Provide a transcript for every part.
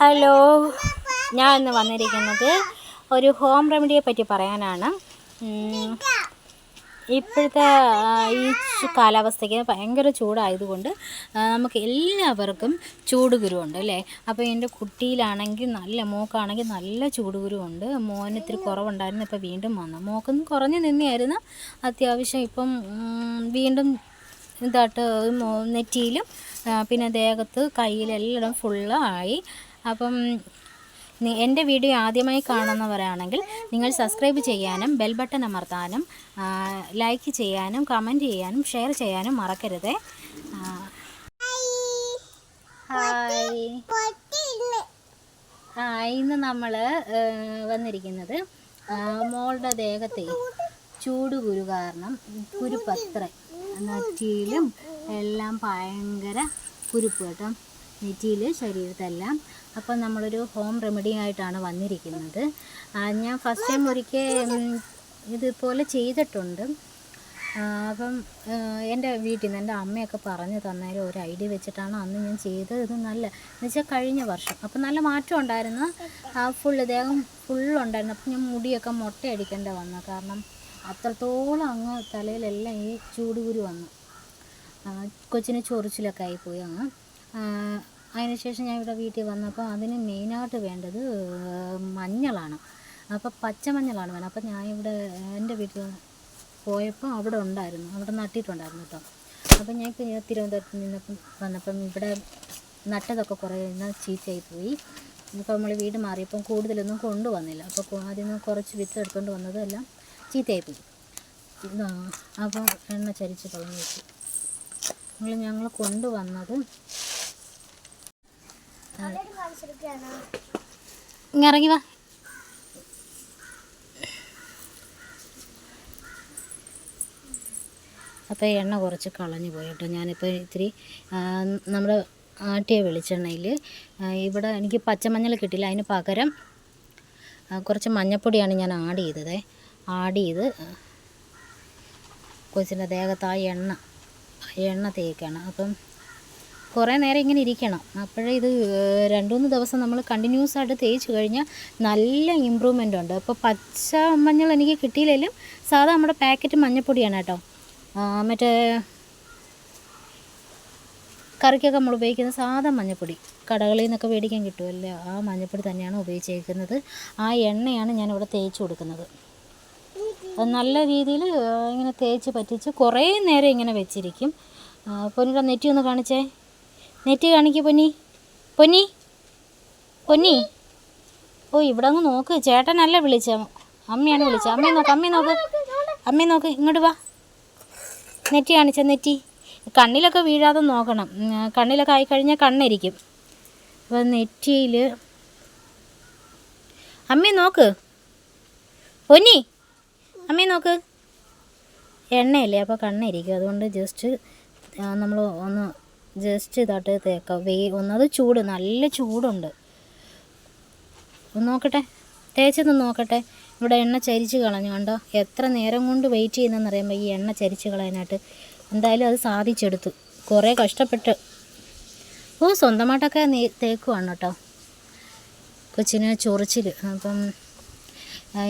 Hello, ഞാൻ ഇന്ന് വന്നിരിക്കുന്നത് ഒരു ഹോം റെമഡിയെ പറ്റി പറയാനാണ്. ഇപ്പോഴത്തെ ഈ കാലാവസ്ഥയ്ക്ക് ഭയങ്കര ചൂടായതുകൊണ്ട് നമുക്ക് എല്ലാവർക്കും ചൂടുകുരുവുണ്ട് അല്ലേ. അപ്പോൾ എൻ്റെ കുട്ടിയിലാണെങ്കിൽ മോക്കാണെങ്കിൽ നല്ല ചൂടുകുരുവുണ്ട്. മോന് ഇത്തിരി കുറവുണ്ടായിരുന്നു, ഇപ്പോൾ വീണ്ടും വന്നു. മോക്കൊന്നും കുറഞ്ഞു നിന്നെയായിരുന്നു, അത്യാവശ്യം ഇപ്പം വീണ്ടും ഇതായിട്ട് നെറ്റിയിലും പിന്നെ ദേഹത്ത് കയ്യിലെല്ലാം ഫുള്ള് ആയി. അപ്പം എൻ്റെ വീഡിയോ ആദ്യമായി കാണുന്നവരാണെങ്കിൽ നിങ്ങൾ സബ്സ്ക്രൈബ് ചെയ്യാനും ബെൽ ബട്ടൺ അമർത്താനും ലൈക്ക് ചെയ്യാനും കമൻറ്റ് ചെയ്യാനും ഷെയർ ചെയ്യാനും മറക്കരുത്. ഇന്ന് നമ്മൾ വന്നിരിക്കുന്നത് മോളുടെ ദേഹത്തെ ചൂടുകുരു കാരണം കുരുപ്പത്ര നെറ്റിയിലും എല്ലാം ഭയങ്കര കുരുപ്പ് കേട്ടോ, നെറ്റിയിൽ ശരീരത്തെല്ലാം. അപ്പം നമ്മളൊരു ഹോം റെമഡി ആയിട്ടാണ് വന്നിരിക്കുന്നത്. ഞാൻ ഫസ്റ്റ് ടൈം ഒരിക്കൽ ഇതുപോലെ ചെയ്തിട്ടുണ്ട്. അപ്പം എൻ്റെ വീട്ടിൽ നിന്ന് എൻ്റെ അമ്മയൊക്കെ പറഞ്ഞു തന്നാലും ഒരു ഐഡിയ വെച്ചിട്ടാണ് അന്ന് ഞാൻ ചെയ്തത്. ഇത് നല്ല എന്നുവെച്ചാൽ കഴിഞ്ഞ വർഷം അപ്പം നല്ല മാറ്റം ഉണ്ടായിരുന്നു. ദേഹം ഫുള്ളുണ്ടായിരുന്നു. അപ്പം ഞാൻ മുടിയൊക്കെ മൊട്ടയടിക്കേണ്ട വന്നു, കാരണം അത്രത്തോളം അങ്ങ് തലയിലെല്ലാം ഈ ചൂടുകുരു വന്നു. കൊച്ചിന് ചൊറിച്ചിലൊക്കെ ആയിപ്പോയി അങ്ങ്. അതിനുശേഷം ഞാൻ ഇവിടെ വീട്ടിൽ വന്നപ്പോൾ അതിന് മെയിനായിട്ട് വേണ്ടത് മഞ്ഞളാണ്. അപ്പോൾ പച്ചമഞ്ഞളാണ് വേണം. അപ്പോൾ ഞാൻ ഇവിടെ എൻ്റെ വീട്ടിൽ പോയപ്പോൾ അവിടെ ഉണ്ടായിരുന്നു, അവിടെ നട്ടിട്ടുണ്ടായിരുന്നു കേട്ടോ. അപ്പോൾ ഞാൻ ഇപ്പോൾ തിരുവനന്തപുരത്ത് വന്നപ്പം ഇവിടെ നട്ടതൊക്കെ കുറേ ചീത്തയായിപ്പോയി. അപ്പോൾ നമ്മൾ വീട് മാറിയപ്പം കൂടുതലൊന്നും കൊണ്ടുവന്നില്ല. അപ്പോൾ അതിൽ നിന്ന് കുറച്ച് വിത്ത് എടുത്തുകൊണ്ട് വന്നതെല്ലാം ചീത്തയായിപ്പോയി. അപ്പോൾ എണ്ണ ചരിച്ച് കളഞ്ഞു വെച്ചു. ഞങ്ങൾ കൊണ്ടുവന്നത് ഇറങ്ങി വാ. അപ്പോൾ എണ്ണ കുറച്ച് കളഞ്ഞു പോയി കേട്ടോ. ഞാനിപ്പോൾ ഇത്തിരി നമ്മുടെ ആട്ടിയ വെളിച്ചെണ്ണയിൽ ഇവിടെ എനിക്ക് പച്ചമഞ്ഞൾ കിട്ടില്ല, അതിന് പകരം കുറച്ച് മഞ്ഞൾപ്പൊടിയാണ് ഞാൻ ആഡ് ചെയ്ത് കൊച്ചിൻ്റെ ദേഹത്ത് ആ എണ്ണ തേക്കാണ്. അപ്പം കുറേ നേരം ഇങ്ങനെ ഇരിക്കണം. അപ്പോഴേ ഇത് 2-3 ദിവസം നമ്മൾ കണ്ടിന്യൂസ് ആയിട്ട് തേച്ച് കഴിഞ്ഞാൽ നല്ല ഇമ്പ്രൂവ്മെൻ്റ് ഉണ്ട്. അപ്പോൾ പച്ച മഞ്ഞൾ എനിക്ക് കിട്ടിയില്ലെങ്കിലും സാധാ നമ്മുടെ പാക്കറ്റ് മഞ്ഞൾപ്പൊടിയാണ് കേട്ടോ. മറ്റേ കറിക്കൊക്കെ നമ്മൾ ഉപയോഗിക്കുന്ന സാധാ മഞ്ഞൾപ്പൊടി കടകളിൽ നിന്നൊക്കെ മേടിക്കാൻ കിട്ടുമല്ലോ, ആ മഞ്ഞൾപ്പൊടി തന്നെയാണ് ഉപയോഗിച്ചേക്കുന്നത്. ആ എണ്ണയാണ് ഞാനിവിടെ തേച്ച് കൊടുക്കുന്നത്. അത് നല്ല രീതിയിൽ ഇങ്ങനെ തേച്ച് പറ്റിച്ച് കുറേ നേരം ഇങ്ങനെ വെച്ചിരിക്കും. പൊന്നിയുടെ നെറ്റി ഒന്ന് കാണിച്ചേ, നെറ്റി കാണിക്കുക പൊന്നി. ഓ ഇവിടെ അങ്ങ് നോക്ക്, ചേട്ടനല്ല വിളിച്ച, അമ്മയാണ് വിളിച്ചത്. അമ്മയെ നോക്ക് ഇങ്ങോട്ട് വാ. നെറ്റി കാണിച്ച, നെറ്റി കണ്ണിലൊക്കെ വീഴാതെ നോക്കണം, കണ്ണിലൊക്കെ ആയിക്കഴിഞ്ഞാൽ കണ്ണിരിക്കും. അപ്പോൾ നെറ്റിയിൽ അമ്മയെ നോക്ക് പൊന്നി, അമ്മയെ നോക്ക്. എണ്ണയല്ലേ അപ്പോൾ കണ്ണിരിക്കും, അതുകൊണ്ട് ജസ്റ്റ് നമ്മൾ ഒന്ന് ഇതായിട്ട് തേക്കാം. ഒന്നത് ചൂട്, നല്ല ചൂടുണ്ട്. ഒന്ന് നോക്കട്ടെ, തേച്ചൊന്ന് നോക്കട്ടെ. ഇവിടെ എണ്ണ ചരിച്ച് കളഞ്ഞു കണ്ടോ. എത്ര നേരം കൊണ്ട് വെയിറ്റ് ചെയ്യുന്നതെന്ന് അറിയുമ്പോൾ ഈ എണ്ണ ചരിച്ച് കളയാനായിട്ട്. എന്തായാലും അത് സാധിച്ചെടുത്തു, കുറേ കഷ്ടപ്പെട്ട്. സ്വന്തമായിട്ടൊക്കെ തേക്കുവാണ് കേട്ടോ കൊച്ചിന് ചൊറിച്ചിൽ. അപ്പം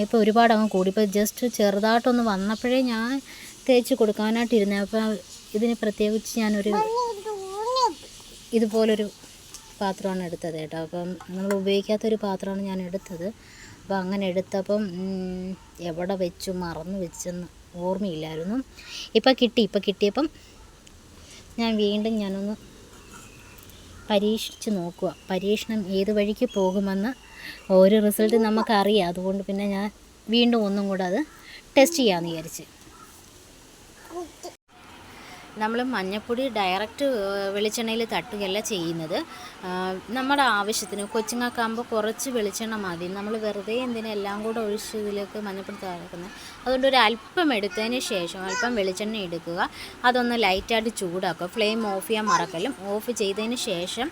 ഇപ്പോൾ ഒരുപാട് അങ്ങ് കൂടി. ഇപ്പോൾ ജസ്റ്റ് ചെറുതായിട്ടൊന്ന് വന്നപ്പോഴേ ഞാൻ തേച്ച് കൊടുക്കാനായിട്ടിരുന്നത്. അപ്പോൾ ഇതിന് പ്രത്യേകിച്ച് ഞാനൊരു ഇതുപോലൊരു പാത്രമാണ് എടുത്തത് കേട്ടോ. അപ്പം നമ്മൾ ഉപയോഗിക്കാത്തൊരു പാത്രമാണ് ഞാൻ എടുത്തത്. അപ്പോൾ അങ്ങനെ എടുത്തപ്പം എവിടെ വെച്ചു മറന്നു വെച്ചെന്ന് ഓർമ്മയില്ലായിരുന്നു. ഇപ്പം കിട്ടിയപ്പം ഞാനൊന്ന് പരീക്ഷിച്ച് നോക്കുക. പരീക്ഷണം ഏത് വഴിക്ക് പോകുമെന്ന് ഒരു റിസൾട്ട് നമുക്കറിയാം. അതുകൊണ്ട് പിന്നെ ഞാൻ വീണ്ടും ഒന്നും കൂടെ അത് ടെസ്റ്റ് ചെയ്യാമെന്ന് വിചാരിച്ച്. നമ്മൾ മഞ്ഞൾപ്പൊടി ഡയറക്റ്റ് വെളിച്ചെണ്ണയിൽ തട്ടുകയല്ല ചെയ്യുന്നത്. നമ്മുടെ ആവശ്യത്തിന്, കൊച്ചുങ്ങൾക്കാകുമ്പോൾ കുറച്ച് വെളിച്ചെണ്ണ മതി. നമ്മൾ വെറുതെ എല്ലാം കൂടെ ഒഴിച്ച് ഇതിലേക്ക് മഞ്ഞൾപ്പൊടി തറക്കുന്നത്. അതുകൊണ്ട് ഒരു അല്പം എടുത്തതിന് ശേഷം അല്പം വെളിച്ചെണ്ണ എടുക്കുക, അതൊന്ന് ലൈറ്റായിട്ട് ചൂടാക്കുക. ഫ്ലെയിം ഓഫ് ചെയ്യാൻ മറക്കലും. ഓഫ് ചെയ്തതിന് ശേഷം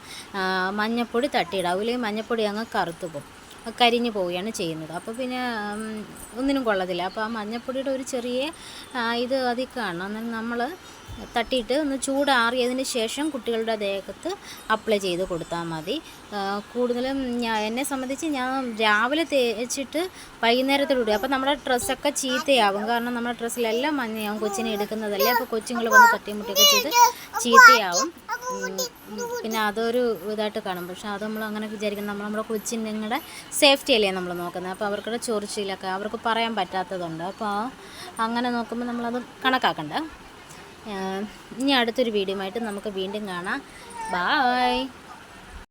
മഞ്ഞൾപ്പൊടി തട്ടിയിടുക. അല്ലെങ്കിൽ മഞ്ഞൾപ്പൊടി അങ്ങ് കറുത്തു പോകും, കരിഞ്ഞു പോവുകയാണ് ചെയ്യുന്നത്. അപ്പോൾ പിന്നെ ഒന്നിനും കൊള്ളത്തില്ല. അപ്പോൾ ആ മഞ്ഞൾപ്പൊടിയുടെ ഒരു ചെറിയ ഇത് അതിൽ കാണണം. അന്നേരം നമ്മൾ തട്ടിയിട്ട് ഒന്ന് ചൂടാറിയതിന് ശേഷം കുട്ടികളുടെ ദേഹത്ത് അപ്ലൈ ചെയ്ത് കൊടുത്താൽ മതി. കൂടുതലും എന്നെ സംബന്ധിച്ച് ഞാൻ രാവിലെ തേച്ചിട്ട് വൈകുന്നേരത്തോടുകൂടി, അപ്പോൾ നമ്മുടെ ഡ്രസ്സൊക്കെ ചീത്തയാവും. കാരണം നമ്മുടെ ഡ്രസ്സിലെല്ലാം മഞ്ഞയാവും, കൊച്ചിനെ എടുക്കുന്നതല്ലേ. അപ്പോൾ കൊച്ചുങ്ങൾ വന്ന് തട്ടിമുട്ടിയൊക്കെ ചെയ്ത് ചീത്തയാവും. പിന്നെ അതൊരു ഇതായിട്ട് കാണും. പക്ഷേ അത് നമ്മൾ അങ്ങനെ വിചാരിക്കുന്നത്, നമ്മുടെ കൊച്ചിൻ്റെ സേഫ്റ്റി അല്ലേ നമ്മൾ നോക്കുന്നത്. അപ്പോൾ അവർക്കുടെ ചൊറിച്ചിലൊക്കെ അവർക്ക് പറയാൻ പറ്റാത്തതുണ്ട്. അപ്പോൾ അങ്ങനെ നോക്കുമ്പോൾ നമ്മളത് കണക്കാക്കണ്ട. ഇനി അടുത്തൊരു വീഡിയോ ആയിട്ട് നമുക്ക് വീണ്ടും കാണാം. ബായ്.